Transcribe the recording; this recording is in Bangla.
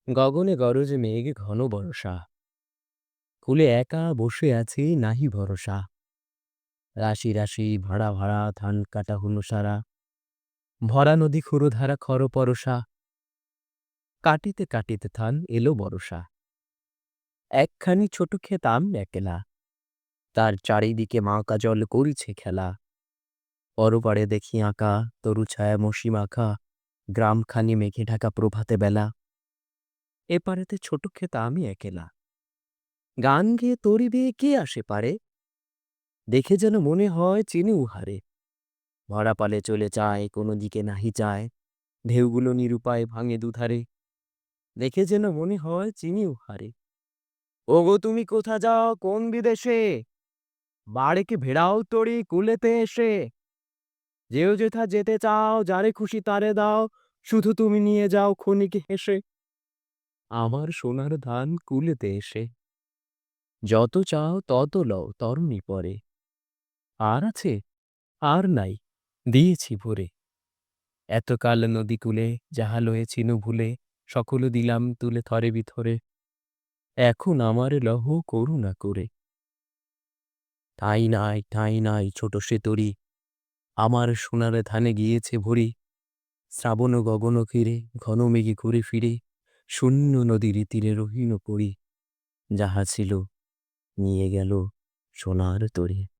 গগনে গরজে মেঘ ঘন বরষা। কূলে একা বসে আছি নাহি ভরসা। রাশি রাশি ভাড়া ভাড়া ধান কাটা হলো সারা। ভরা নদী ক্ষুরধারা খর পরশা। কাটিতে কাটিতে থান এলো বরষা। একখানি ছোট ক্ষেত আম একলা। তার চারিদিকে মাকা জল করিছে খেলা। পরপারে দেখি আঁকা তরু ছায়া মসি মাখা। গ্রামখানি মেঘে ঢাকা প্রভাতে বেলা। এপারেতে ছোট ক্ষেত আমি একেলা। গান গেয়ে তরি বেয়ে কে আসে পারে। দেখে যেন মনে হয় চিনি উহারে। ভরা পালে চলে যায় কোনো দিকে নাহি যায়। ঢেউগুলো নিরুপায় ভাঙে দুধারে। দেখে যেন মনে হয় চিনি উহারে। ওগো তুমি কোথা যাও কোন বিদেশে। বাড়িকে ভেড়াও তরি কুলেতে এসে। যেও যেথা যেতে চাও যারে খুশি তারে দাও। শুধু তুমি নিয়ে যাও ক্ষণিকে হেসে। আমার সোনার ধান কুলেতে এসে। যত চাও তত লও তরণী পরে। আর আছে আর নাই দিয়েছি ভরে। এতকাল নদী কূলে যাহা লয়েছিনু ভুলে। সকল দিলাম তুলে থরে বিথরে। এখন আমার লহ করুণা করে। ঠাঁই নাই ছোট সে তরী। আমার সোনার ধানে গিয়েছে ভরি। শ্রাবণ গগন ঘিরে ঘন মেঘে ঘুরে ফিরে। শূন্য নদীর তীরে রহিল পড়ি। যাহা ছিল নিয়ে গেল সোনার তরী।